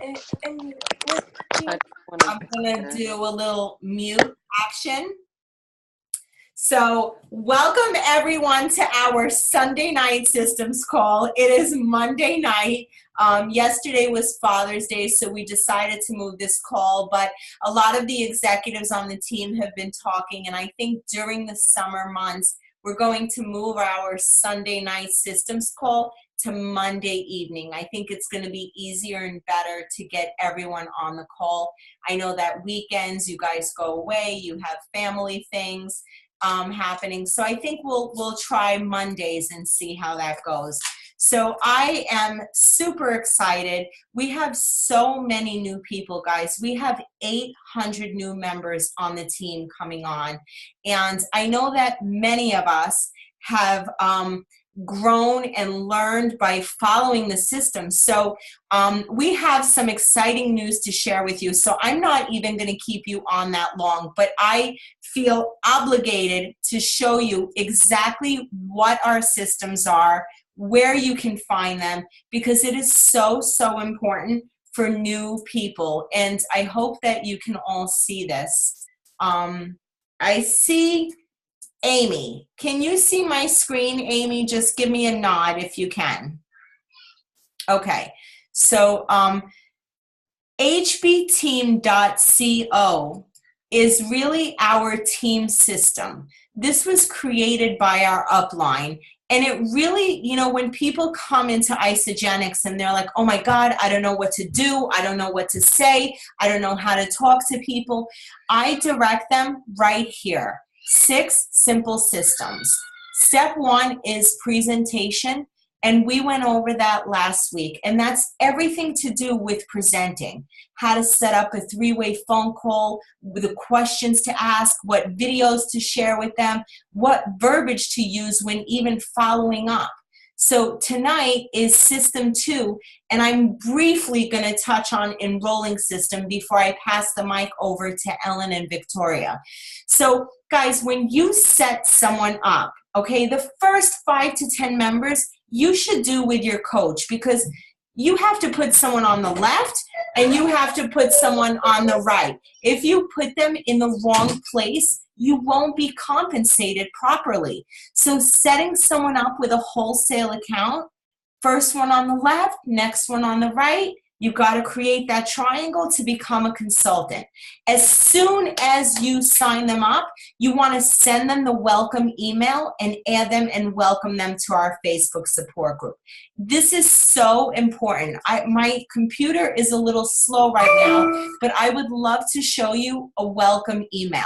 And I'm going to do a little mute action. So welcome everyone to our Sunday night systems call. It is Monday night. Yesterday was Father's Day, so we decided to move this call, but a lot of the executives on the team have been talking, and I think during the summer months, we're going to move our Sunday night systems call to Monday evening. I think it's going to be easier and better to get everyone on the call. I know that weekends you guys go away, you have family things happening. So I think we'll try Mondays and see how that goes. So I am super excited. We have so many new people, guys. We have 800 new members on the team coming on. And I know that many of us have grown and learned by following the system. So we have some exciting news to share with you. So I'm not even going to keep you on that long, but I feel obligated to show you exactly what our systems are, where you can find them, because it is so, so important for new people. And I hope that you can all see this. I see Amy. Can you see my screen, Amy? Just give me a nod if you can. Okay. So hbteam.co is really our team system. This was created by our upline. And it really, you know, when people come into Isogenics and they're like, oh my God, I don't know what to do. I don't know what to say. I don't know how to talk to people. I direct them right here. 6 simple systems. Step 1 is presentation, and we went over that last week, and that's everything to do with presenting. How to set up a 3-way phone call, the questions to ask, what videos to share with them, what verbiage to use when even following up. So tonight is system 2, and I'm briefly going to touch on enrolling system before I pass the mic over to Ellen and Victoria. So guys, when you set someone up, okay, the first 5 to 10 members you should do with your coach, because you have to put someone on the left and you have to put someone on the right. If you put them in the wrong place, you won't be compensated properly. So setting someone up with a wholesale account, first one on the left, next one on the right, you've got to create that triangle to become a consultant. As soon as you sign them up, you want to send them the welcome email and add them and welcome them to our Facebook support group. This is so important. My computer is a little slow right now, but I would love to show you a welcome email.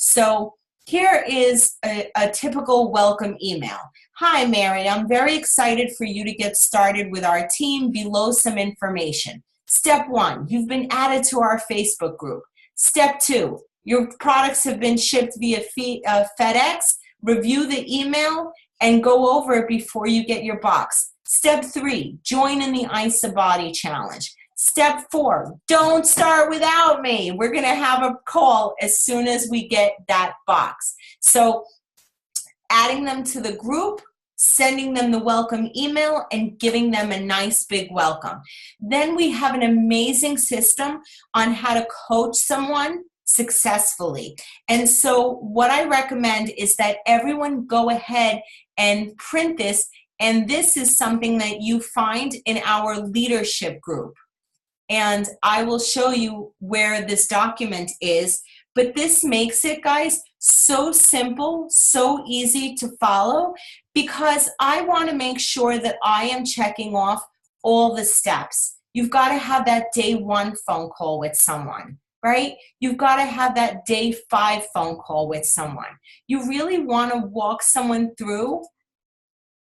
So here is a typical welcome email. Hi, Mary. I'm very excited for you to get started with our team. Below some information. Step 1, you've been added to our Facebook group. Step 2, your products have been shipped via FedEx. Review the email and go over it before you get your box. Step 3, join in the Isobody Challenge. Step 4, don't start without me. We're going to have a call as soon as we get that box. So adding them to the group, sending them the welcome email, and giving them a nice big welcome. Then we have an amazing system on how to coach someone successfully. And so what I recommend is that everyone go ahead and print this, and this is something that you find in our leadership group. And I will show you where this document is, but this makes it, guys, so simple, so easy to follow, because I want to make sure that I am checking off all the steps. You've got to have that day 1 phone call with someone, right? You've got to have that day 5 phone call with someone. You really want to walk someone through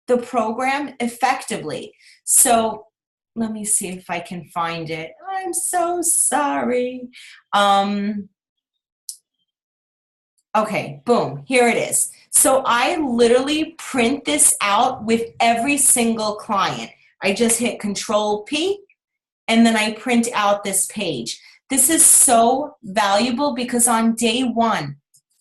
the program effectively. So let me see if I can find it. I'm so sorry. Okay, boom, here it is. So I literally print this out with every single client. I just hit Control P, and then I print out this page. This is so valuable because on day 1,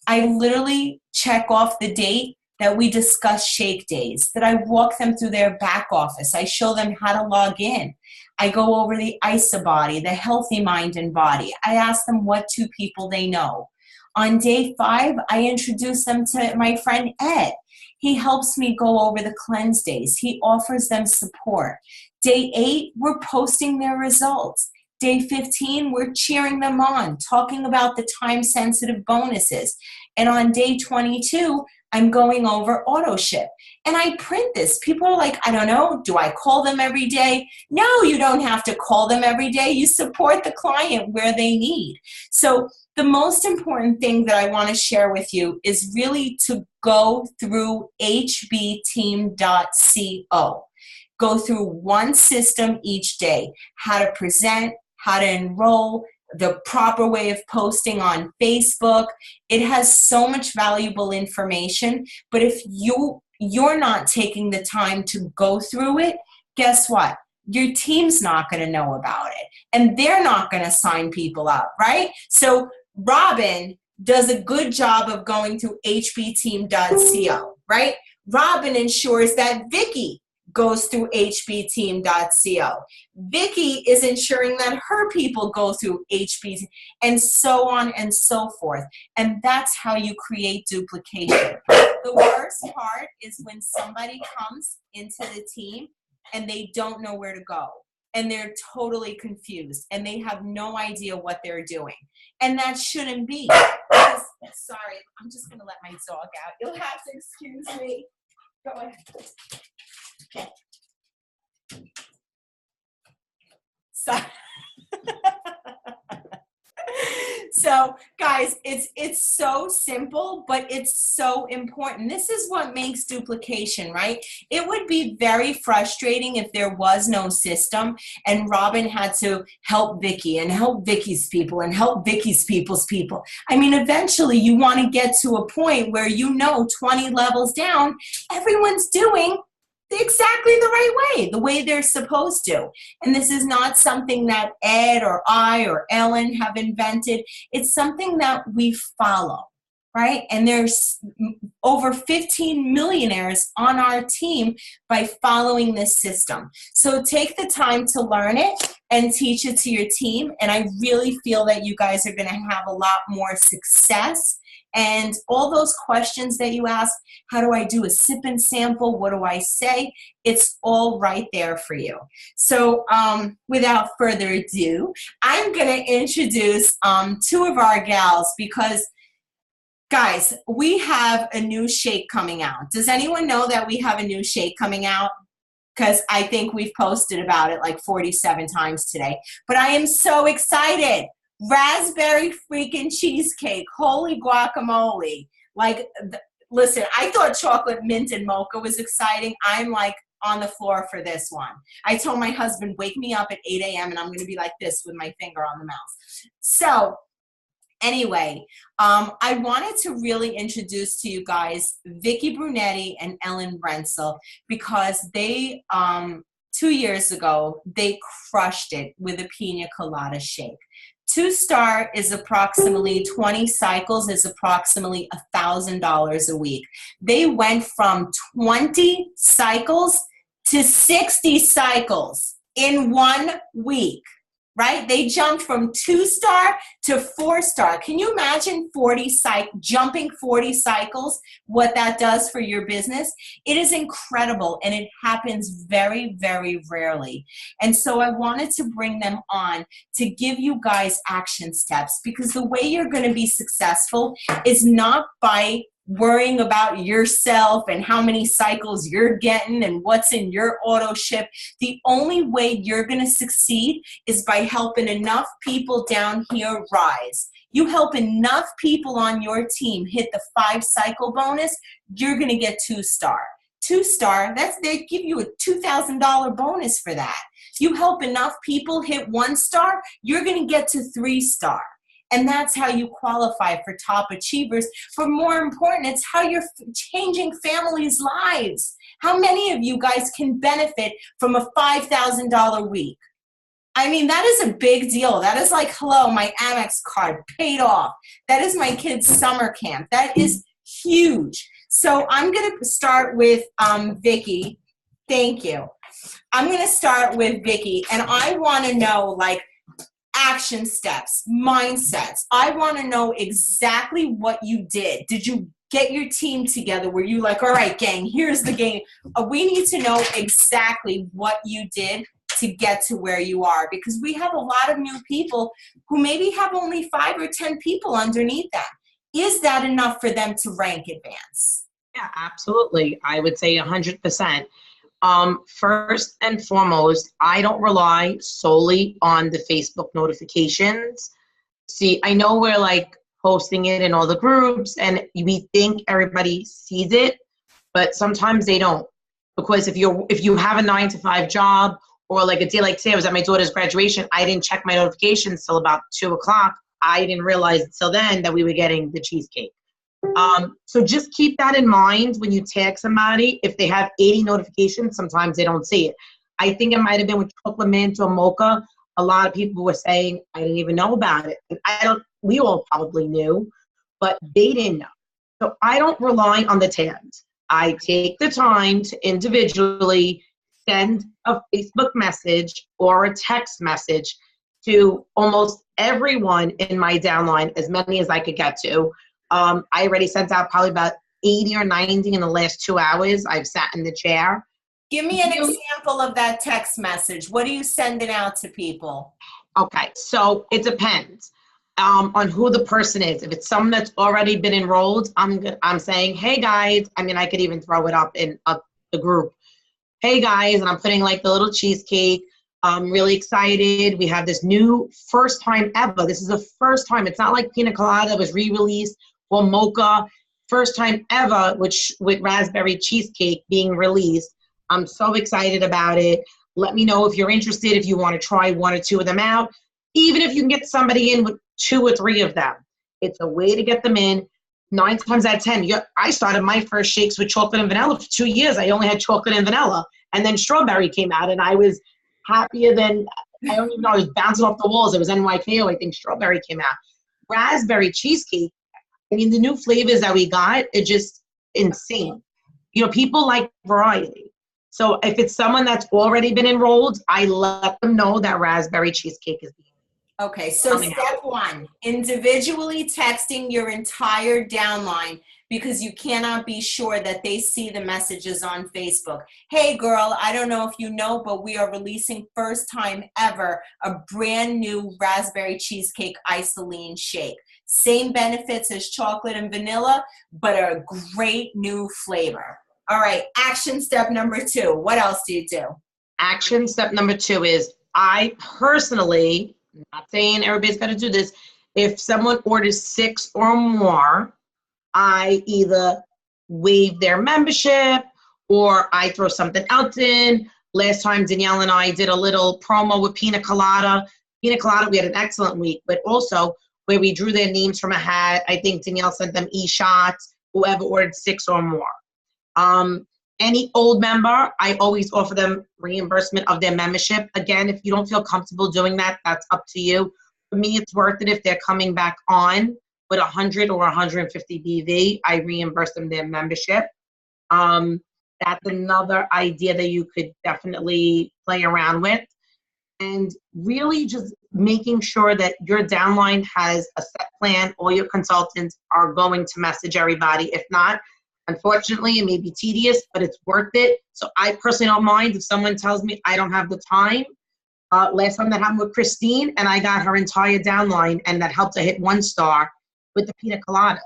I literally check off the date that we discuss shake days, that I walk them through their back office. I show them how to log in. I go over the ISA body, the healthy mind and body. I ask them what 2 people they know. On day 5, I introduce them to my friend Ed. He helps me go over the cleanse days. He offers them support. Day 8, we're posting their results. Day 15, we're cheering them on, talking about the time-sensitive bonuses. And on day 22, I'm going over auto ship. And I print this. People are like, I don't know, do I call them every day? No, you don't have to call them every day. You support the client where they need. So the most important thing that I want to share with you is really to go through hbteam.co. Go through one system each day, how to present, how to enroll, the proper way of posting on Facebook. It has so much valuable information, but if you're not taking the time to go through it, guess what? Your team's not going to know about it, and they're not going to sign people up, right? So Robin does a good job of going through hbteam.co, right? Robin ensures that Vicky goes through hbteam.co. Vicky is ensuring that her people go through HBT, and so on and so forth. And that's how you create duplication. The worst part is when somebody comes into the team and they don't know where to go, and they're totally confused, and they have no idea what they're doing. And that shouldn't be. Because, sorry, I'm just going to let my dog out. You'll have to excuse me. Go ahead. So guys, it's so simple, but it's so important. This is what makes duplication, right? It would be very frustrating if there was no system and Robin had to help Vicky and help Vicky's people and help Vicky's people's people. I mean, eventually you want to get to a point where 20 levels down, everyone's doing exactly the right way, the way they're supposed to. And this is not something that Ed or I or Ellen have invented. It's something that we follow, right? And there's over 15 millionaires on our team by following this system. So take the time to learn it and teach it to your team. And I really feel that you guys are going to have a lot more success. And all those questions that you ask, how do I do a sip and sample? What do I say? It's all right there for you. So without further ado, I'm going to introduce 2 of our gals because, guys, we have a new shake coming out. Does anyone know that we have a new shake coming out? Because I think we've posted about it like 47 times today. But I am so excited. Raspberry freaking cheesecake. Holy guacamole. Like, listen, I thought chocolate mint and mocha was exciting. I'm like on the floor for this one. I told my husband, wake me up at 8 a.m. and I'm going to be like this with my finger on the mouse. So anyway, I wanted to really introduce to you guys Vicky Brunetti and Ellen Brentzel because they, 2 years ago, they crushed it with a pina colada shake. 2-star is approximately 20 cycles, is approximately $1,000 a week. They went from 20 cycles to 60 cycles in 1 week, right? They jumped from 2-star to 4-star. Can you imagine jumping 40 cycles, what that does for your business? It is incredible, and it happens very, very rarely. And so I wanted to bring them on to give you guys action steps, because the way you're going to be successful is not by worrying about yourself and how many cycles you're getting and what's in your auto ship. The only way you're going to succeed is by helping enough people down here rise. You help enough people on your team hit the 5-cycle bonus, you're going to get 2-star. 2-star, they give you a $2,000 bonus for that. You help enough people hit 1-star, you're going to get to 3-star. And that's how you qualify for top achievers. But more important, it's how you're changing families' lives. How many of you guys can benefit from a $5,000 week? I mean, that is a big deal. That is like, hello, my Amex card paid off. That is my kid's summer camp. That is huge. So I'm going to start with Vicky. Thank you. I'm going to start with Vicky, and I want to know, like, action steps, mindsets. I want to know exactly what you did. Did you get your team together? Were you like, all right, gang, here's the game? We need to know exactly what you did to get to where you are, because we have a lot of new people who maybe have only 5 or 10 people underneath them. Is that enough for them to rank advance? Yeah, absolutely. I would say 100%. First and foremost, I don't rely solely on the Facebook notifications. See, I know we're like posting it in all the groups and we think everybody sees it, but sometimes they don't. Because if you have a 9 to 5 job, or like a day like today, I was at my daughter's graduation, I didn't check my notifications till about 2 o'clock. I didn't realize until then that we were getting the cheesecake. So just keep that in mind when you tag somebody. If they have 80 notifications, sometimes they don't see it. I think it might have been with chocolate mint or mocha. A lot of people were saying, I didn't even know about it. And we all probably knew, but they didn't know. So I don't rely on the tags. I take the time to individually send a Facebook message or a text message to almost everyone in my downline, as many as I could get to. I already sent out probably about 80 or 90 in the last 2 hours. I've sat in the chair. Give me an example of that text message. What are you sending out to people? Okay, so it depends on who the person is. If it's someone that's already been enrolled, I'm saying, hey guys. I mean, I could even throw it up in the group. Hey guys, and I'm putting like the little cheesecake. I'm really excited. We have this new first time ever. This is the first time. It's not like pina colada was re-released or mocha. First time ever with raspberry cheesecake being released. I'm so excited about it. Let me know if you're interested, if you want to try 1 or 2 of them out. Even if you can get somebody in with 2 or 3 of them. It's a way to get them in. 9 times out of 10, I started my first shakes with chocolate and vanilla for 2 years. I only had chocolate and vanilla. And then strawberry came out, and I was happier than, I don't even know, I was bouncing off the walls. It was NYKO, I think strawberry came out. Raspberry cheesecake, I mean, the new flavors that we got are just insane. You know, people like variety. So if it's someone that's already been enrolled, I let them know that raspberry cheesecake is being. Okay, so step 1, individually texting your entire downline, because you cannot be sure that they see the messages on Facebook. Hey girl, I don't know if you know, but we are releasing first time ever a brand new raspberry cheesecake isoline shake. Same benefits as chocolate and vanilla, but a great new flavor. All right, action step number 2. What else do you do? Action step number 2 is, I personally, not saying everybody's got to do this, if someone orders 6 or more, I either waive their membership or I throw something else in. Last time Danielle and I did a little promo with pina colada. Pina colada, we had an excellent week, but also where we drew their names from a hat. I think Danielle sent them e-shots, whoever ordered 6 or more. Any old member, I always offer them reimbursement of their membership. Again, if you don't feel comfortable doing that, that's up to you. For me, it's worth it if they're coming back on with 100 or 150 BV. I reimburse them their membership. That's another idea that you could definitely play around with. And really just making sure that your downline has a set plan. All your consultants are going to message everybody. If not, unfortunately, it may be tedious, but it's worth it. So I personally don't mind if someone tells me I don't have the time. Last time that happened with Christine, and I got her entire downline, and that helped her hit 1 star with the pina colada.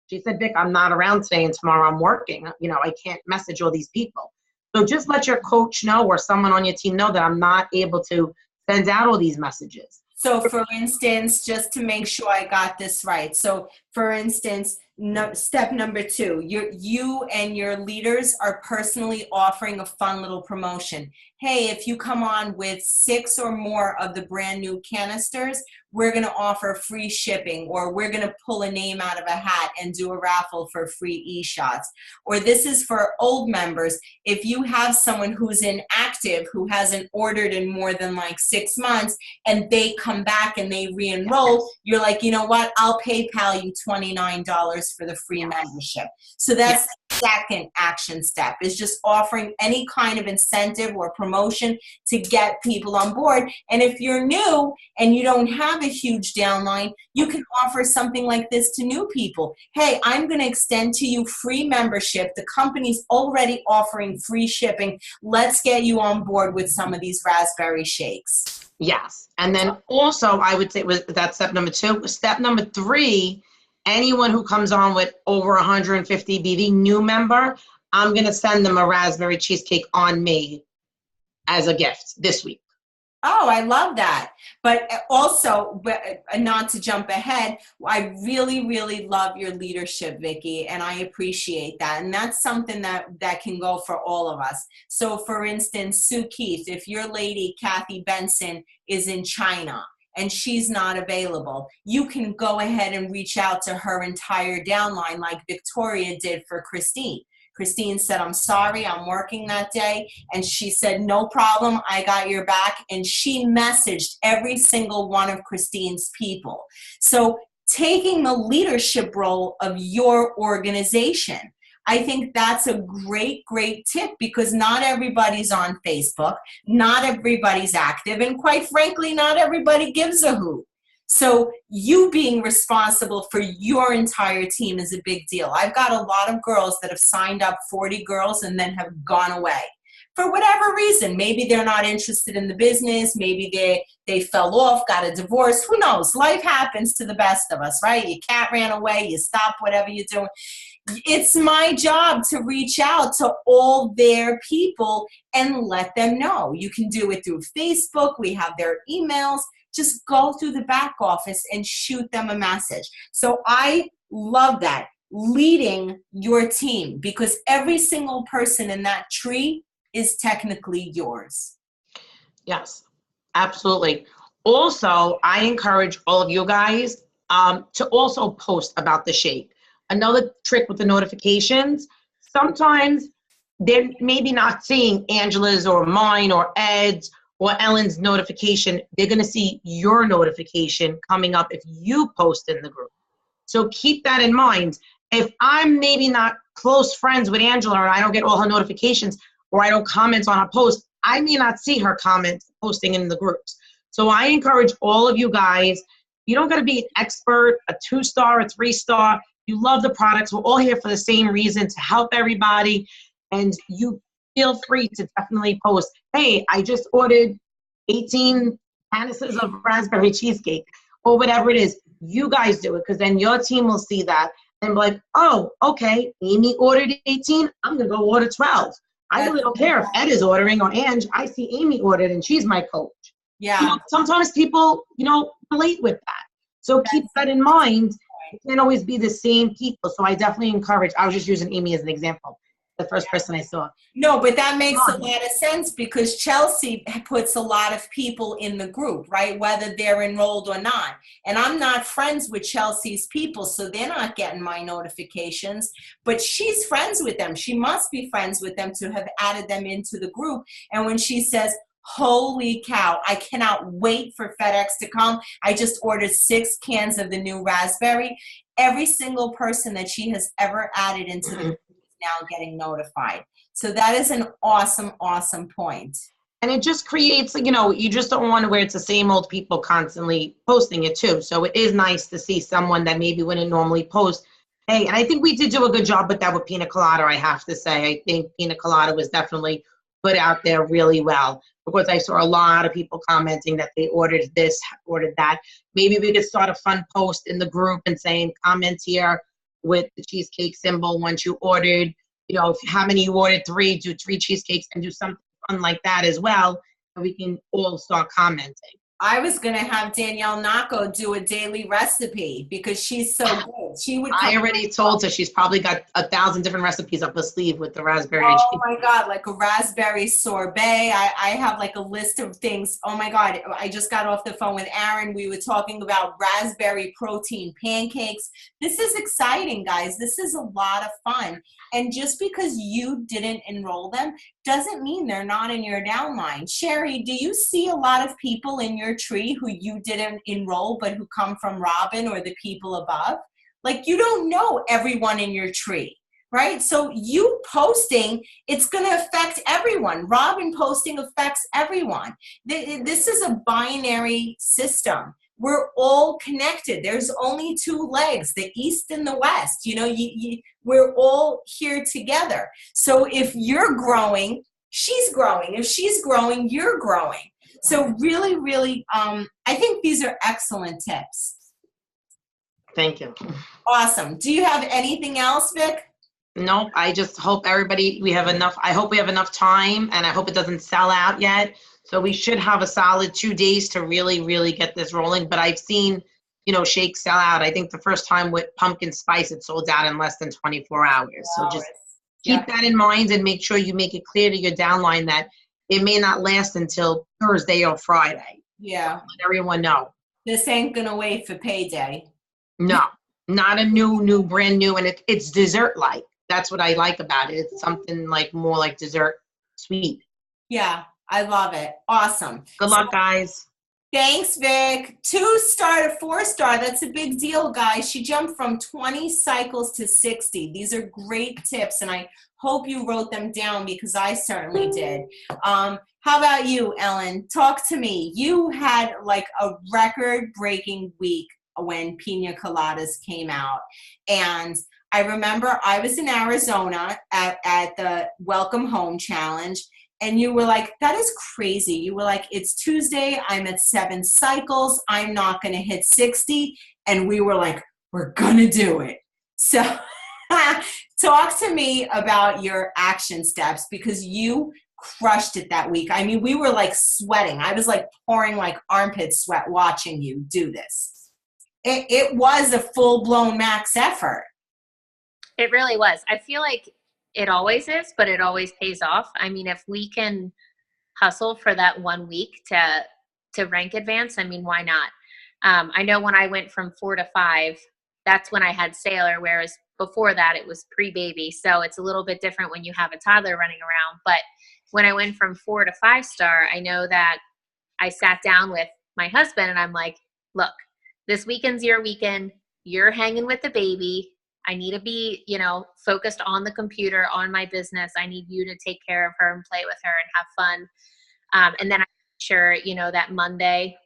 She said, Vic, I'm not around today and tomorrow I'm working. You know, I can't message all these people. So just let your coach know or someone on your team know that I'm not able to send out all these messages. So for instance, just to make sure I got this right. So for instance, step number 2, you and your leaders are personally offering a fun little promotion. Hey, if you come on with 6 or more of the brand new canisters, we're going to offer free shipping, or we're going to pull a name out of a hat and do a raffle for free e-shots. Or this is for old members. If you have someone who's inactive, who hasn't ordered in more than like 6 months, and they come back and they re-enroll, you're like, you know what, I'll PayPal you $29 for the free membership. So that's the second action step, is just offering any kind of incentive or promotion to get people on board. And if you're new and you don't have a huge downline, you can offer something like this to new people. Hey, I'm going to extend to you free membership. The company's already offering free shipping. Let's get you on board with some of these raspberry shakes. Yes. And then also, I would say that's step number 2. Step number 3, anyone who comes on with over 150 BV, new member, I'm going to send them a raspberry cheesecake on me as a gift this week. Oh, I love that. But also, not to jump ahead, I really, really love your leadership, Vicky, and I appreciate that. And that's something that can go for all of us. So, for instance, Sue Keith, if your lady, Kathy Benson, is in China and she's not available, you can go ahead and reach out to her entire downline like Victoria did for Christine. Christine said, I'm sorry, I'm working that day. And she said, no problem, I got your back. And she messaged every single one of Christine's people. So taking the leadership role of your organization, I think that's a great, great tip, because not everybody's on Facebook, not everybody's active, and quite frankly, not everybody gives a hoot. So you being responsible for your entire team is a big deal. I've got a lot of girls that have signed up, 40 girls, and then have gone away. For whatever reason, maybe they're not interested in the business, maybe they fell off, got a divorce, who knows? Life happens to the best of us, right? Your cat ran away, you stop whatever you're doing. It's my job to reach out to all their people and let them know. You can do it through Facebook, we have their emails. Just go through the back office and shoot them a message. So I love that, leading your team, because every single person in that tree is technically yours. Yes, absolutely. Also, I encourage all of you guys to also post about the shake. Another trick with the notifications, sometimes they're maybe not seeing Angela's or mine or Ed's or Ellen's notification. They're going to see your notification coming up if you post in the group. So keep that in mind. If I'm maybe not close friends with Angela and I don't get all her notifications, or I don't comment on a post, I may not see her comments posting in the groups. So I encourage all of you guys, you don't got to be an expert, a 2-star, a 3-star. You love the products. We're all here for the same reason, to help everybody. And you feel free to definitely post, hey, I just ordered 18 panises of raspberry cheesecake, or whatever it is. You guys do it, because then your team will see that and be like, oh, okay, Amy ordered 18, I'm going to go order 12. I really don't care if Ed is ordering or Ange. I see Amy ordered and she's my coach. Yeah. You know, sometimes people, relate with that. So keep that in mind. It can't always be the same people. So I definitely encourage, I was just using Amy as an example, the first person I saw. No, but that makes a lot of sense, because Chelsea puts a lot of people in the group, right? Whether they're enrolled or not. And I'm not friends with Chelsea's people, so they're not getting my notifications, but she's friends with them. She must be friends with them to have added them into the group. And when she says, holy cow, I cannot wait for FedEx to come, I just ordered 6 cans of the new raspberry, every single person that she has ever added into the group now getting notified. So that is an awesome, awesome point. And it just creates, you just don't want to where it's the same old people constantly posting it too. So it is nice to see someone that maybe wouldn't normally post. Hey, and I think we did do a good job with that with Pina Colada, I have to say. I think Pina Colada was definitely put out there really well, because I saw a lot of people commenting that they ordered this, ordered that. Maybe we could start a fun post in the group and saying, comment here with the cheesecake symbol once you ordered, how many you ordered, 3, do 3 cheesecakes, and do something fun like that as well, and we can all start commenting. I was going to have Danielle Nacco do a daily recipe, because she's so good. She would. I already told her she's probably got 1,000 different recipes up her sleeve with the raspberry. Oh my God, like a raspberry sorbet. I have like a list of things. Oh my God, I just got off the phone with Aaron. We were talking about raspberry protein pancakes. This is exciting, guys. This is a lot of fun. And just because you didn't enroll them doesn't mean they're not in your downline. Sherry, do you see a lot of people in your tree who you didn't enroll but who come from Robin or the people above? Like, you don't know everyone in your tree, right? So you posting, it's going to affect everyone. Robin posting affects everyone. This is a binary system. We're all connected. There's only two legs, the east and the west. You know, we're all here together. So if you're growing, she's growing. If she's growing, you're growing. So really, really, I think these are excellent tips. Thank you. Awesome. Do you have anything else, Vic? Nope. I just hope we have enough. I hope we have enough time, and I hope it doesn't sell out yet. So we should have a solid 2 days to really, really get this rolling. But I've seen, you know, shakes sell out. I think the first time with pumpkin spice, it sold out in less than 24 hours. So just keep that in mind and make sure you make it clear to your downline that it may not last until Thursday or Friday. Yeah. Let everyone know. This ain't going to wait for payday. No, not a brand new. And it's dessert-like. That's what I like about it. It's something like more like dessert sweet. Yeah, I love it. Awesome. Good luck, guys. Thanks, Vic. 2-star to 4-star. That's a big deal, guys. She jumped from 20 cycles to 60. These are great tips, and I hope you wrote them down because I certainly did. How about you, Ellen? Talk to me. You had like a record-breaking week when Pina Coladas came out, and I remember I was in Arizona at the Welcome Home Challenge, and you were like, that is crazy. You were like, it's Tuesday, I'm at 7 cycles, I'm not going to hit 60. And we were like, we're going to do it. So talk to me about your action steps, because you crushed it that week. I mean, we were like sweating. I was like pouring like armpit sweat watching you do this. It was a full-blown max effort. It really was. I feel like it always is, but it always pays off. I mean, if we can hustle for that 1 week to rank advance, I mean, why not? I know when I went from 4 to 5, that's when I had Sailor, whereas before that it was pre-baby. So it's a little bit different when you have a toddler running around. But when I went from 4 to 5-star, I know that I sat down with my husband and I'm like, look, this weekend's your weekend. You're hanging with the baby. I need to be, you know, focused on the computer, on my business. I need you to take care of her and play with her and have fun. And then I made sure, you know, that Monday,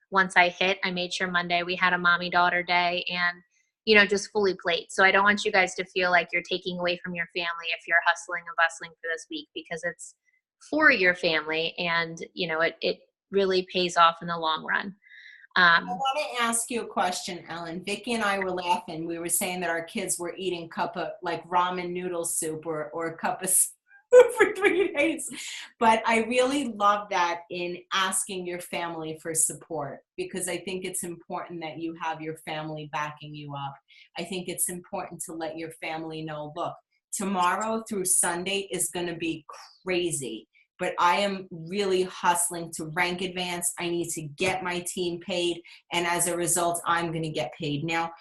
once I made sure Monday we had a mommy-daughter day and, you know, just fully played. So I don't want you guys to feel like you're taking away from your family if you're hustling and bustling for this week, because it's for your family and, you know, it really pays off in the long run. I want to ask you a question, Ellen. Vicky and I were laughing. We were saying that our kids were eating cup of like ramen noodle soup or a cup of soup for 3 days. But I really love that in asking your family for support, because I think it's important that you have your family backing you up. I think it's important to let your family know, look, tomorrow through Sunday is going to be crazy. But I am really hustling to rank advance. I need to get my team paid. And as a result, I'm going to get paid. Now,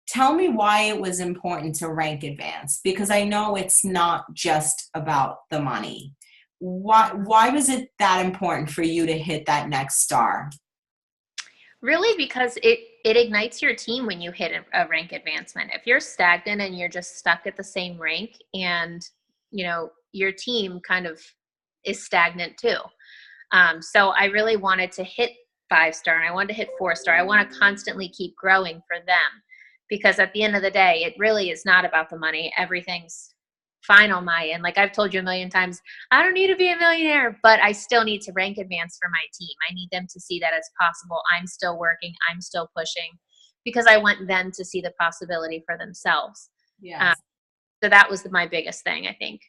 tell me why it was important to rank advance, because I know it's not just about the money. Why was it that important for you to hit that next star? Really, because it ignites your team when you hit a rank advancement. If you're stagnant and you're just stuck at the same rank and, you know, your team kind of is stagnant too. So I really wanted to hit 5-star and I wanted to hit 4-star. I want to constantly keep growing for them, because at the end of the day, it really is not about the money. Everything's fine on my end. Like I've told you a million times, I don't need to be a millionaire, but I still need to rank advance for my team. I need them to see that it's possible. I'm still working. I'm still pushing, because I want them to see the possibility for themselves. Yes. So that was my biggest thing, I think.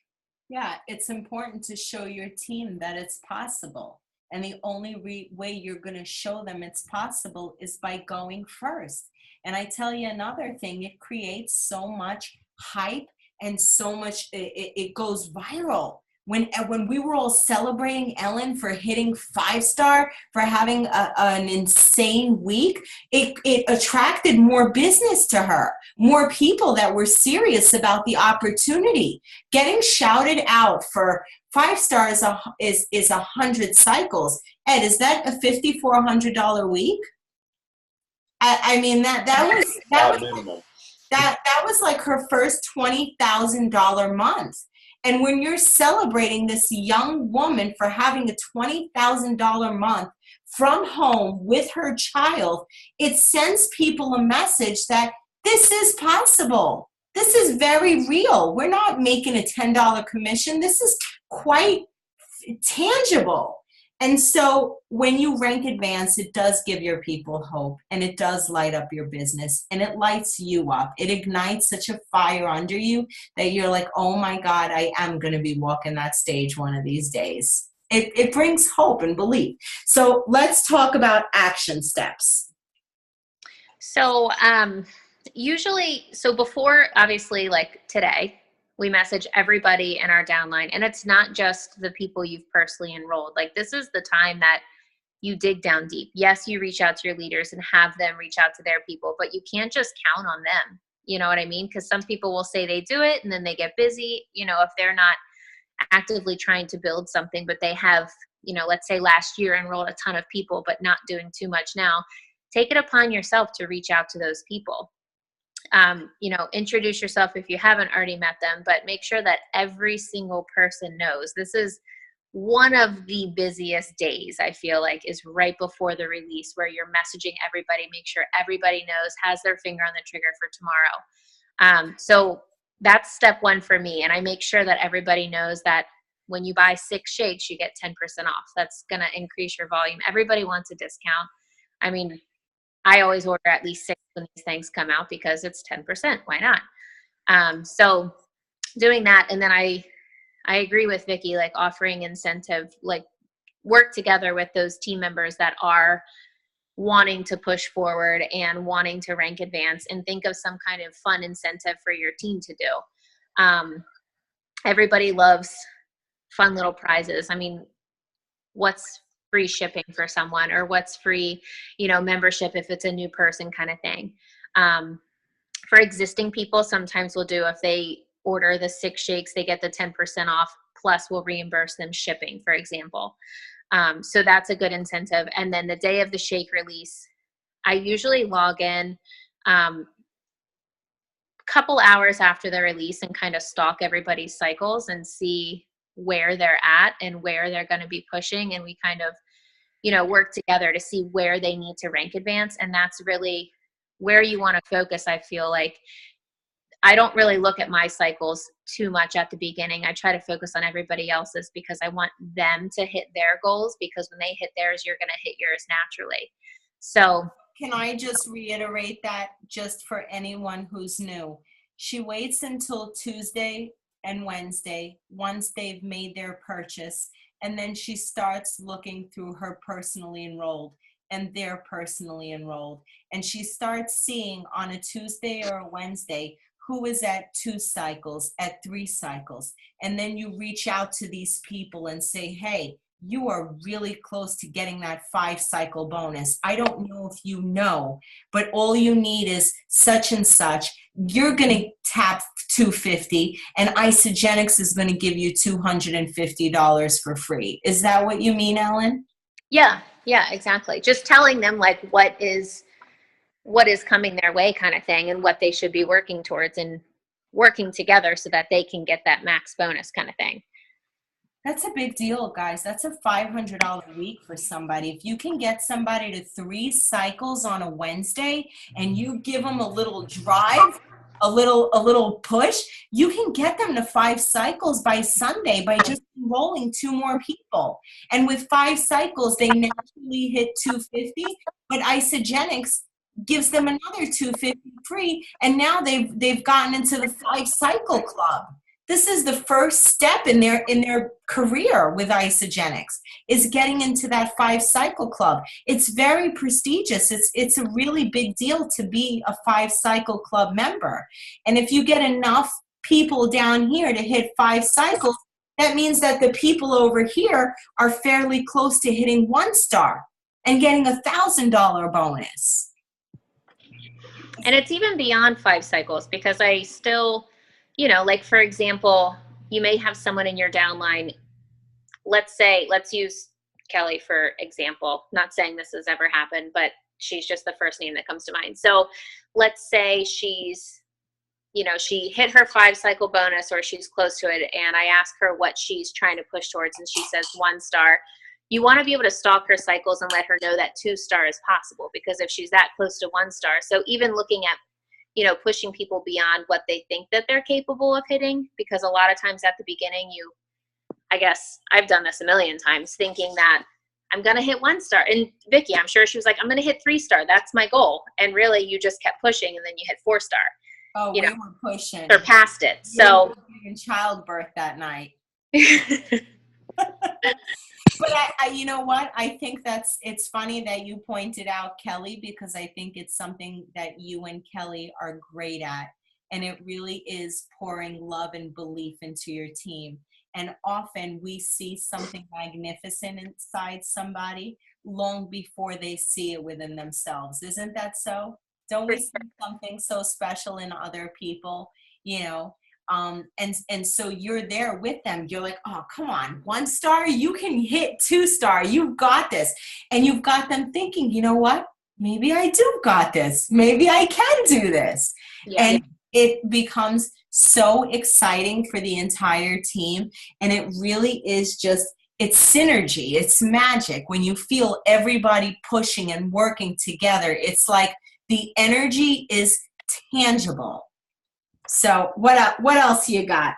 Yeah, it's important to show your team that it's possible. And the only way you're going to show them it's possible is by going first. And I tell you another thing, it creates so much hype and so much, it goes viral. When we were all celebrating Ellen for hitting 5-star, for having an insane week, it attracted more business to her, more people that were serious about the opportunity. Getting shouted out for 5-star is 100 cycles. Ed, is that a $5,400 week? I mean that was minimum. That was like her first $20,000 month. And when you're celebrating this young woman for having a $20,000 month from home with her child, it sends people a message that this is possible. This is very real. We're not making a $10 commission. This is quite tangible. And so when you rank advance, it does give your people hope, and it does light up your business, and it lights you up. It ignites such a fire under you that you're like, oh my God, I am going to be walking that stage one of these days. It brings hope and belief. So let's talk about action steps. So usually, so before, obviously, like today, we message everybody in our downline, and it's not just the people you've personally enrolled. Like, this is the time that you dig down deep. Yes, you reach out to your leaders and have them reach out to their people, but you can't just count on them. You know what I mean? Because some people will say they do it and then they get busy, you know, if they're not actively trying to build something, but they have, you know, let's say last year enrolled a ton of people, but not doing too much now. Take it upon yourself to reach out to those people. You know, introduce yourself if you haven't already met them, but make sure that every single person knows. This is one of the busiest days, I feel like, is right before the release, where you're messaging everybody, make sure everybody knows, has their finger on the trigger for tomorrow. So that's step one for me. And I make sure that everybody knows that when you buy 6 shakes, you get 10% off. That's going to increase your volume. Everybody wants a discount. I mean, I always order at least 6 when these things come out because it's 10%. Why not? So doing that. And then I agree with Vicky, like offering incentive, like work together with those team members that are wanting to push forward and wanting to rank advance, and think of some kind of fun incentive for your team to do. Everybody loves fun little prizes. I mean, what's free shipping for someone, or what's free, you know, membership if it's a new person kind of thing. For existing people, sometimes we'll do, if they order the 6 shakes, they get the 10% off, plus we'll reimburse them shipping, for example. So that's a good incentive. And then the day of the shake release, I usually log in a couple hours after the release and kind of stalk everybody's cycles and see where they're at and where they're going to be pushing. And we kind of, you know, work together to see where they need to rank advance. And that's really where you want to focus. I feel like I don't really look at my cycles too much at the beginning. I try to focus on everybody else's because I want them to hit their goals, because when they hit theirs, you're going to hit yours naturally. So can I just reiterate that, just for anyone who's new? She waits until Tuesday and Wednesday once they've made their purchase, and then she starts looking through her personally enrolled and their personally enrolled, and she starts seeing on a Tuesday or a Wednesday who is at 2 cycles, at 3 cycles. And then you reach out to these people and say, hey, you are really close to getting that 5 cycle bonus. I don't know if you know, but all you need is such and such. You're going to tap $250, and Isagenix is going to give you $250 for free. Is that what you mean, Ellen? yeah, exactly. Just telling them like what is coming their way kind of thing, and what they should be working towards, and working together so that they can get that max bonus kind of thing. That's a big deal, guys. That's a $500 week for somebody. If you can get somebody to 3 cycles on a Wednesday and you give them a little drive, a little push, you can get them to 5 cycles by Sunday by just enrolling 2 more people. And with 5 cycles, they naturally hit 250, but Isagenix gives them another 250 free, and now they've gotten into the 5 cycle club. This is the first step in their career with Isagenix, is getting into that 5 cycle club. It's very prestigious. It's a really big deal to be a 5 cycle club member. And if you get enough people down here to hit 5 cycles, that means that the people over here are fairly close to hitting 1 star and getting a $1,000 bonus. And it's even beyond 5 cycles, because I still, you know, like for example, you may have someone in your downline. Let's use Kelly for example. Not saying this has ever happened, but she's just the first name that comes to mind. So let's say she's she hit her 5-cycle bonus or she's close to it. And I ask her what she's trying to push towards. And she says 1 star. You want to be able to stalk her cycles and let her know that 2 star is possible, because if she's that close to 1 star. So even looking at, pushing people beyond what they think that they're capable of hitting, because a lot of times at the beginning, I guess I've done this a million times, thinking that I'm going to hit 1 star. And Vicky, I'm sure she was like, I'm going to hit 3 star. That's my goal. And really you just kept pushing and then you hit 4 star. Oh, we were pushing. Surpassed it. So in childbirth that night. But I you know what? I think it's funny that you pointed out Kelly, because I think it's something that you and Kelly are great at. And it really is pouring love and belief into your team. And often we see something magnificent inside somebody long before they see it within themselves. Isn't that so? Don't we see something so special in other people, and so you're there with them. You're like, oh, come on, 1 star, you can hit 2 star. You've got this. And you've got them thinking, you know what? Maybe I do got this. Maybe I can do this. Yeah. And it becomes so exciting for the entire team. And it really is it's synergy. It's magic. When you feel everybody pushing and working together, it's like the energy is tangible. So what else you got?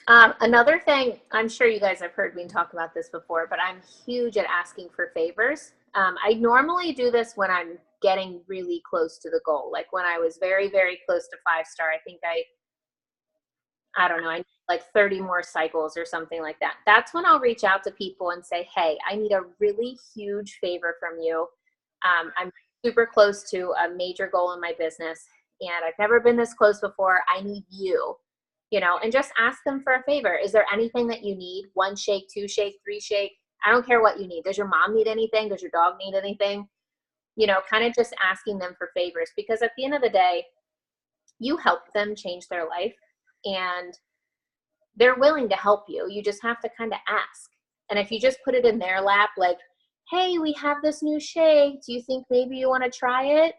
Another thing, I'm sure you guys have heard me talk about this before, but I'm huge at asking for favors. I normally do this when I'm getting really close to the goal. Like when I was very, very close to 5 star, I think I don't know, I need like 30 more cycles or something like that. That's when I'll reach out to people and say, hey, I need a really huge favor from you. I'm super close to a major goal in my business, and I've never been this close before. I need you, and just ask them for a favor. Is there anything that you need? 1 shake, 2 shake, 3 shake? I don't care what you need. Does your mom need anything? Does your dog need anything? Kind of just asking them for favors, because at the end of the day, you help them change their life and they're willing to help you. You just have to kind of ask. And if you just put it in their lap, like, hey, we have this new shake. Do you think maybe you want to try it?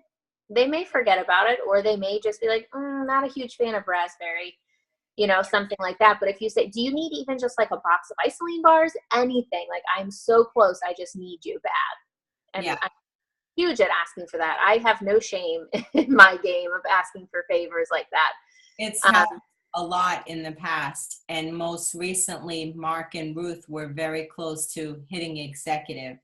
They may forget about it, or they may just be like, not a huge fan of raspberry, something like that. But if you say, do you need even just like a box of isoline bars? Anything, like, I'm so close, I just need you bad. And I'm huge at asking for that. I have no shame in my game of asking for favors like that. It's happened a lot in the past. And most recently, Mark and Ruth were very close to hitting executive.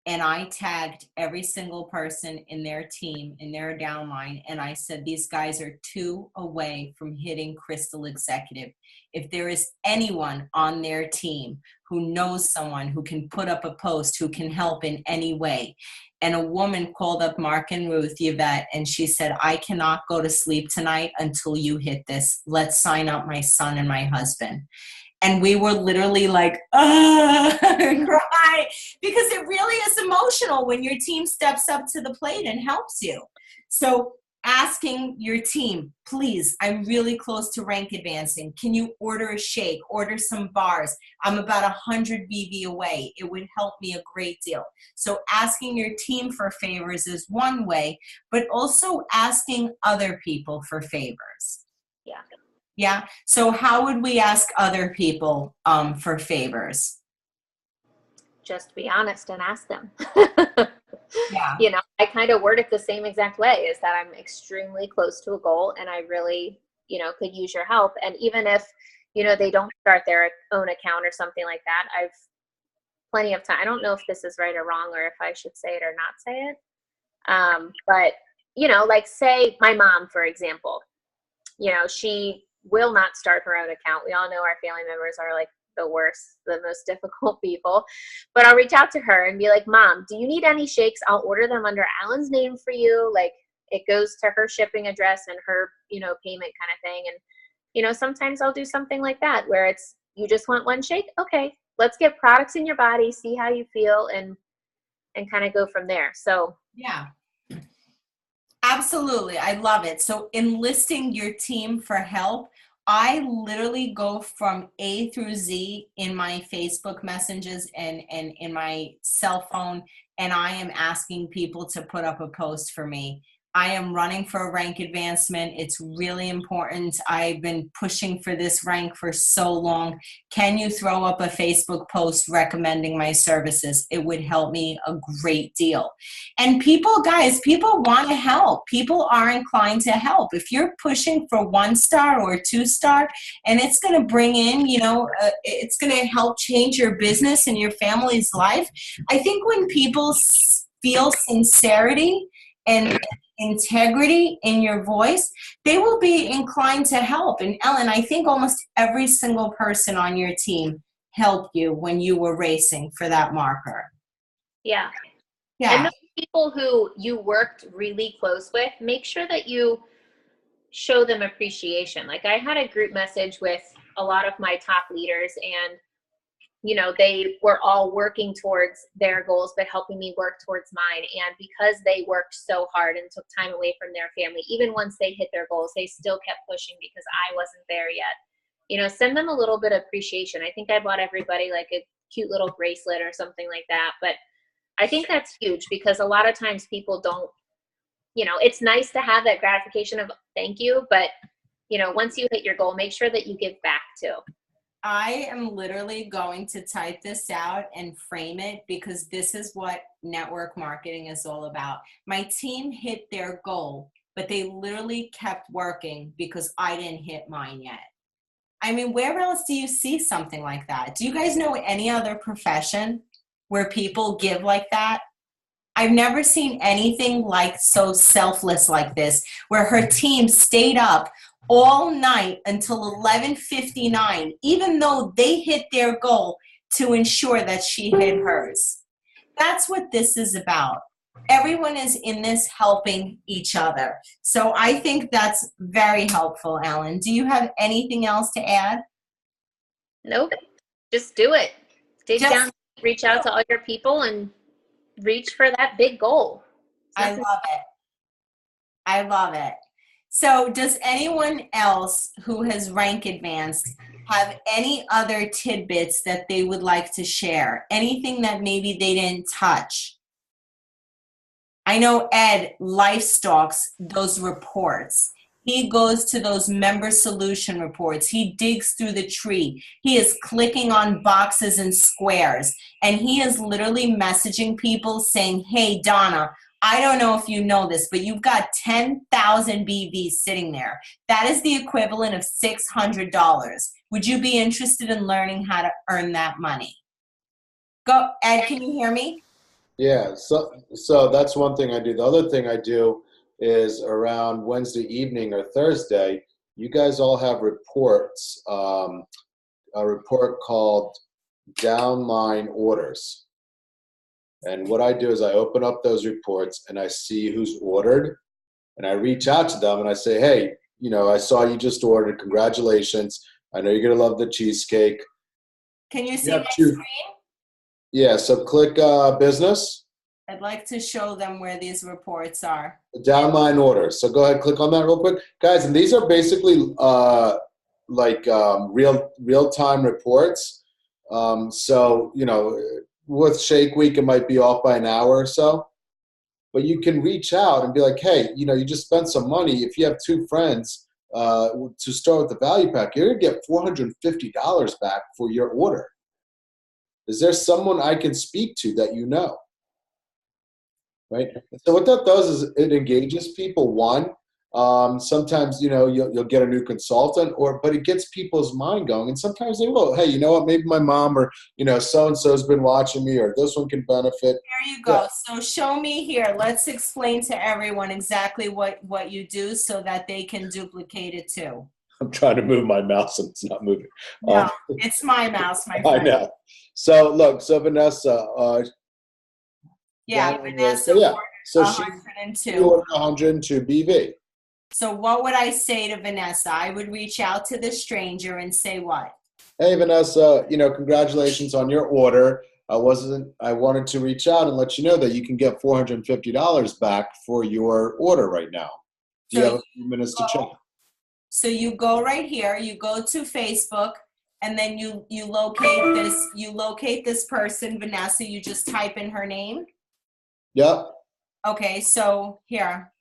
And I tagged every single person in their team, in their downline, and I said, these guys are 2 away from hitting Crystal Executive. If there is anyone on their team who knows someone who can put up a post, who can help in any way. And a woman called up Mark and Ruth, Yvette, and she said, I cannot go to sleep tonight until you hit this. Let's sign up my son and my husband. And we were literally like, cry, because it really is emotional when your team steps up to the plate and helps you. So asking your team, please, I'm really close to rank advancing. Can you order a shake, order some bars? I'm about 100 BV away. It would help me a great deal. So asking your team for favors is one way, but also asking other people for favors. Yeah. Yeah. So how would we ask other people for favors? Just be honest and ask them. Yeah. I kind of word it the same exact way, is that I'm extremely close to a goal and I really, could use your help. And even if, they don't start their own account or something like that, I've plenty of time. I don't know if this is right or wrong, or if I should say it or not say it. But, like say my mom, for example, she will not start her own account. We all know our family members are like the worst, the most difficult people. But I'll reach out to her and be like, Mom, do you need any shakes? I'll order them under Alan's name for you. Like, it goes to her shipping address and her, payment kind of thing. And, sometimes I'll do something like that where it's, you just want 1 shake? Okay, let's get products in your body, see how you feel, and kind of go from there. So yeah. Absolutely. I love it. So enlisting your team for help, I literally go from A through Z in my Facebook messages and in my cell phone, and I am asking people to put up a post for me. I am running for a rank advancement. It's really important. I've been pushing for this rank for so long. Can you throw up a Facebook post recommending my services? It would help me a great deal. And people, guys, people want to help. People are inclined to help. If you're pushing for 1-star or 2-star, and it's going to bring in, it's going to help change your business and your family's life. I think when people feel sincerity and integrity in your voice, they will be inclined to help. And Ellen, I think almost every single person on your team helped you when you were racing for that marker. Yeah. Yeah. And those people who you worked really close with, make sure that you show them appreciation. Like I had a group message with a lot of my top leaders, and they were all working towards their goals, but helping me work towards mine. And because they worked so hard and took time away from their family, even once they hit their goals, they still kept pushing because I wasn't there yet. Send them a little bit of appreciation. I think I bought everybody like a cute little bracelet or something like that. But I think that's huge because a lot of times people don't, it's nice to have that gratification of thank you, but once you hit your goal, make sure that you give back too. I am literally going to type this out and frame it because this is what network marketing is all about. My team hit their goal, but they literally kept working because I didn't hit mine yet. I mean, where else do you see something like that? Do you guys know any other profession where people give like that? I've never seen anything like so selfless like this, where her team stayed up all night until 11:59, even though they hit their goal to ensure that she hit hers. That's what this is about. Everyone is in this helping each other. So I think that's very helpful, Ellen. Do you have anything else to add? Nope. Just do it. Dig down, reach out to all your people and reach for that big goal. I love it. I love it. So does anyone else who has rank advanced have any other tidbits that they would like to share? Anything that maybe they didn't touch? I know Ed lifestalks those reports. He goes to those member solution reports. He digs through the tree. He is clicking on boxes and squares. And he is literally messaging people saying, hey, Donna, I don't know if you know this, but you've got 10,000 BVs sitting there. That is the equivalent of $600. Would you be interested in learning how to earn that money? Go, Ed, can you hear me? Yeah, so that's one thing I do. The other thing I do is around Wednesday evening or Thursday, you guys all have reports, a report called downline orders. And what I do is I open up those reports and I see who's ordered, and I reach out to them and I say, hey, I saw you just ordered. Congratulations. I know you're going to love the cheesecake. Can you see my screen? Yeah, so click business. I'd like to show them where these reports are. Downline orders. So go ahead, click on that real quick. Guys, and these are basically real-time reports. So, with Shake Week, it might be off by an hour or so. But you can reach out and be like, hey, you just spent some money. If you have 2 friends to start with the value pack, you're going to get $450 back for your order. Is there someone I can speak to that you know? Right? So what that does is it engages people. One, sometimes, you'll get a new consultant, but it gets people's mind going. And sometimes they will. Hey, you know what? Maybe my mom or, so-and-so's been watching me, or this one can benefit. There you go. Yeah. So show me here. Let's explain to everyone exactly what you do so that they can duplicate it too. I'm trying to move my mouse and it's not moving. No, it's my mouse, my friend. I know. So look, Vanessa. Vanessa. So she ordered 102 BV. So what would I say to Vanessa? I would reach out to the stranger and say what? Hey, Vanessa, congratulations on your order. I wanted to reach out and let you know that you can get $450 back for your order right now. Do you have a few minutes to check? So you go right here, you go to Facebook, and then you locate this person, Vanessa, you just type in her name. Yep. Okay, so here,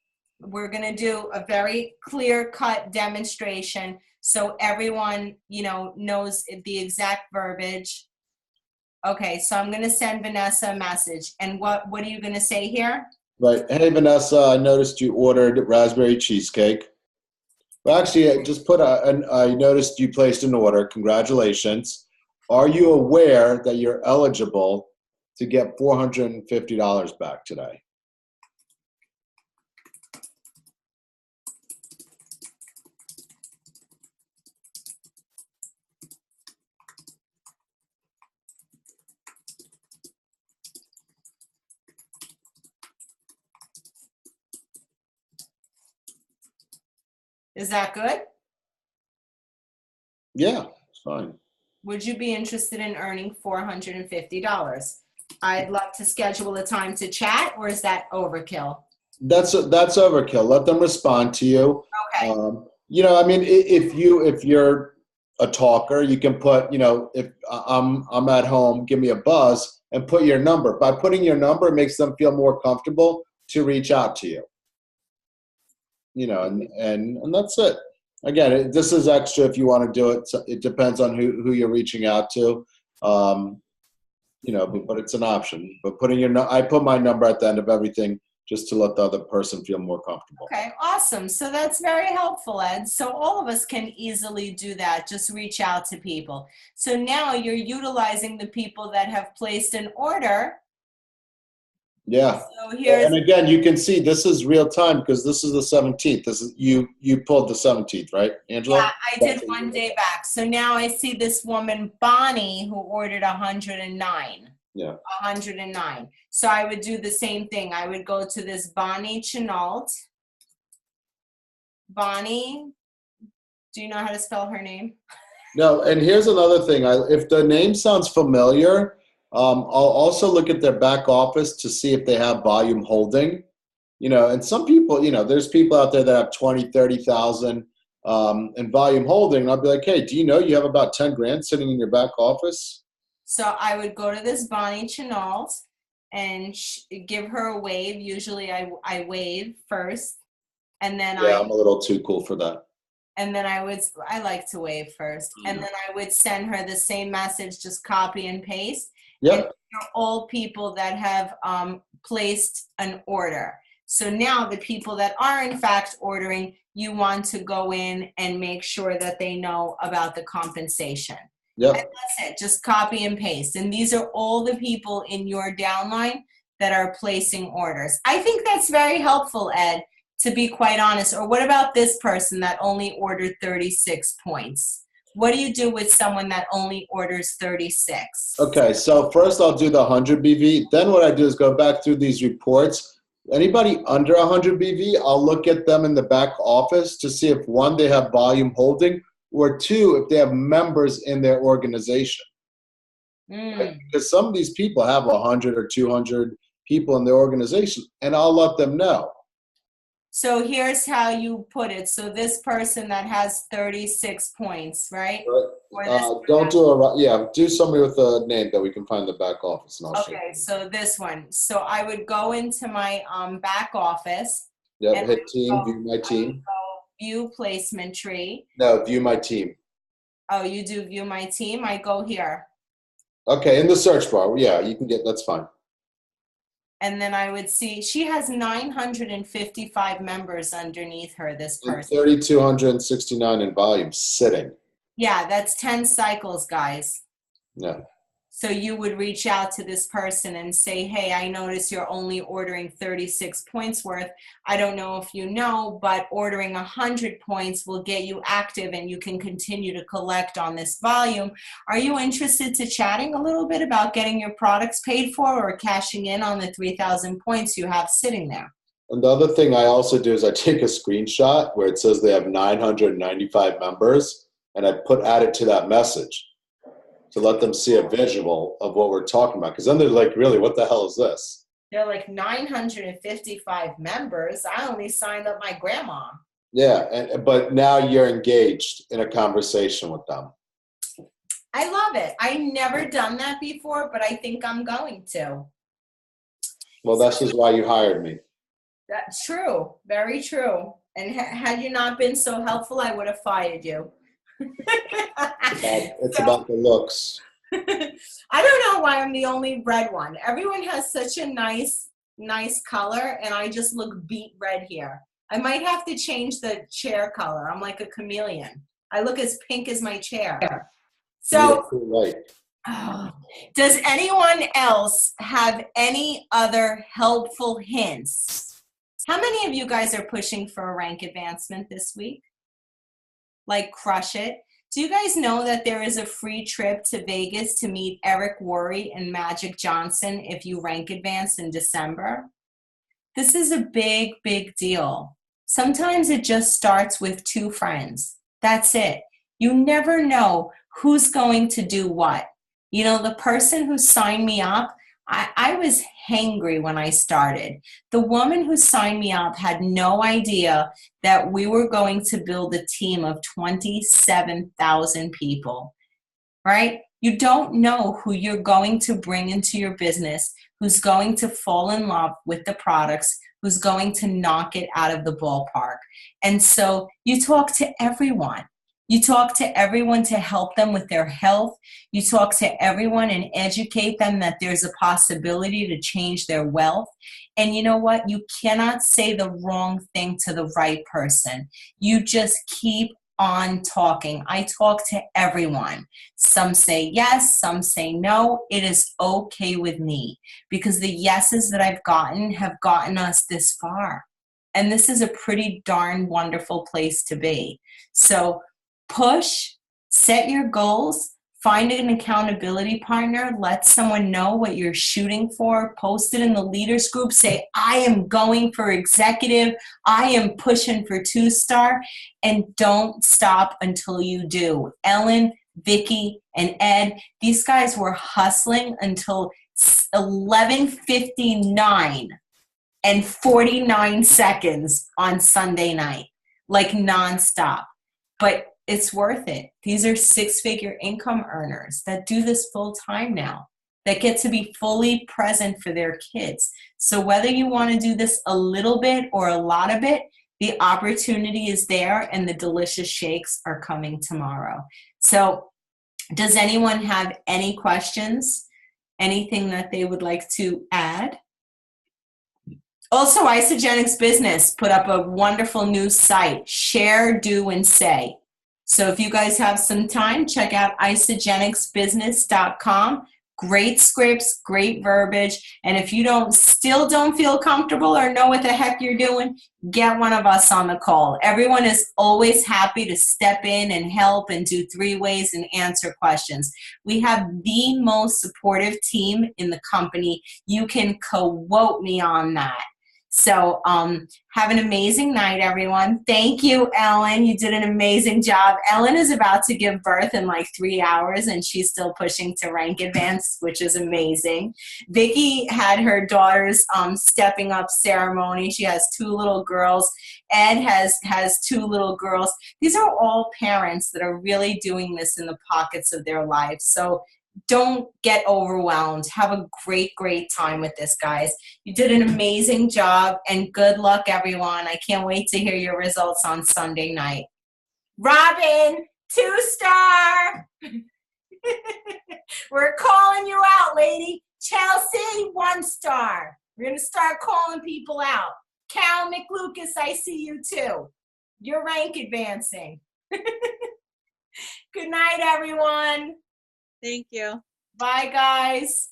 We're going to do a very clear-cut demonstration so everyone, knows the exact verbiage. Okay, so I'm going to send Vanessa a message. And what are you going to say here? Right. Hey, Vanessa, I noticed you ordered raspberry cheesecake. Well, actually, I noticed you placed an order. Congratulations. Are you aware that you're eligible to get $450 back today? Is that good? Yeah, it's fine. Would you be interested in earning $450? I'd love to schedule a time to chat, or is that overkill? That's overkill. Let them respond to you. Okay. If you're a talker, you can put, if I'm at home, give me a buzz and put your number. By putting your number, it makes them feel more comfortable to reach out to you. And that's it. Again, this is extra if you want to do it. So it depends on who you're reaching out to. But it's an option. But I put my number at the end of everything just to let the other person feel more comfortable. Okay, awesome. So that's very helpful, Ed. So all of us can easily do that. Just reach out to people. So now you're utilizing the people that have placed an order. Yeah. So and again, you can see this is real time because this is the 17th. This is you pulled the 17th, right, Angela? Yeah, I did one day back. So now I see this woman, Bonnie, who ordered 109. Yeah. 109. So I would do the same thing. I would go to this Bonnie Chenault. Bonnie, do you know how to spell her name? No, and here's another thing. If the name sounds familiar, I'll also look at their back office to see if they have volume holding. And some people, there's people out there that have 20, 30,000 in volume holding. And I'll be like, hey, do you know you have about 10 grand sitting in your back office? So I would go to this Bonnie Chenault and give her a wave. Usually I wave first, and then I'm a little too cool for that. And then I like to wave first. Mm-hmm. And then I would send her the same message, just copy and paste. Yep. And they're all people that have placed an order. So now the people that are in fact ordering, you want to go in and make sure that they know about the compensation. Yep. And that's it. Just copy and paste. And these are all the people in your downline that are placing orders. I think that's very helpful, Ed, to be quite honest. Or what about this person that only ordered 36 points? What do you do with someone that only orders 36? Okay, so first I'll do the 100 BV. Then what I do is go back through these reports. Anybody under 100 BV, I'll look at them in the back office to see if, one, they have volume holding, or two, if they have members in their organization. Right? Because some of these people have 100 or 200 people in their organization, and I'll let them know. So here's how you put it. So this person that has 36 points, right? Do somebody with a name that we can find in the back office. And I'll show you. So this one. So I would go into my back office. Yep, hit team, view my team. View placement tree. No, view my team. Oh, you do view my team? I go here. Okay, in the search bar. Yeah, you can that's fine. And then I would see she has 955 members underneath her, this person. 3,269 in volume sitting. Yeah, that's 10 cycles, guys. Yeah. So you would reach out to this person and say, hey, I notice you're only ordering 36 points worth. I don't know if you know, but ordering 100 points will get you active and you can continue to collect on this volume. Are you interested to chatting a little bit about getting your products paid for or cashing in on the 3,000 points you have sitting there? And the other thing I also do is I take a screenshot where it says they have 995 members, and I add it to that message to let them see a visual of what we're talking about. Because then they're like, really, what the hell is this? They're like 955 members. I only signed up my grandma. Yeah, but now you're engaged in a conversation with them. I love it. I never done that before, but I think I'm going to. Well, that's just why you hired me. That's true. Very true. And had you not been so helpful, I would have fired you. It's about the looks. I don't know why I'm the only red one. Everyone has such a nice color, and I just look beet red here. I might have to change the chair color. I'm like a chameleon. I look as pink as my chair. So, Right. does anyone else have any other helpful hints? How many of you guys are pushing for a rank advancement this week? Like, crush it. Do you guys know that there is a free trip to Vegas to meet Eric Worre and Magic Johnson if you rank advance in December? This is a big, big deal. Sometimes it just starts with 2 friends. That's it. You never know who's going to do what. You know, the person who signed me up, I was hangry when I started. The woman who signed me up had no idea that we were going to build a team of 27,000 people, right? You don't know who you're going to bring into your business, who's going to fall in love with the products, who's going to knock it out of the ballpark. And so you talk to everyone. You talk to everyone to help them with their health. You talk to everyone and educate them that there's a possibility to change their wealth. And you know what? You cannot say the wrong thing to the right person. You just keep on talking. I talk to everyone. Some say yes, some say no. It is okay with me because the yeses that I've gotten have gotten us this far. And this is a pretty darn wonderful place to be. So push, set your goals, find an accountability partner, let someone know what you're shooting for, post it in the leaders group, say, I am going for executive, I am pushing for 2-star, and don't stop until you do. Ellen, Vicky, and Ed, these guys were hustling until 11:59 and 49 seconds on Sunday night, like nonstop. But it's worth it. These are 6-figure income earners that do this full time now, that get to be fully present for their kids. So whether you want to do this a little bit or a lot of it, the opportunity is there and the delicious shakes are coming tomorrow. So does anyone have any questions? Anything that they would like to add? Also, Isagenix Business put up a wonderful new site, Share, Do, and Say. So if you guys have some time, check out isagenixbusiness.com. Great scripts, great verbiage. And if you still don't feel comfortable or know what the heck you're doing, get one of us on the call. Everyone is always happy to step in and help and do 3-ways and answer questions. We have the most supportive team in the company. You can quote me on that. So have an amazing night, everyone. Thank you, Ellen. You did an amazing job. Ellen is about to give birth in like 3 hours, and she's still pushing to rank advance, which is amazing. Vicky had her daughter's stepping up ceremony. She has 2 little girls. Ed has 2 little girls. These are all parents that are really doing this in the pockets of their lives. So don't get overwhelmed. Have a great, great time with this, guys. You did an amazing job, and good luck, everyone. I can't wait to hear your results on Sunday night. Robin, 2-star. We're calling you out, lady. Chelsea, 1-star. We're going to start calling people out. Cal McLucas, I see you too. You're rank advancing. Good night, everyone. Thank you. Bye, guys.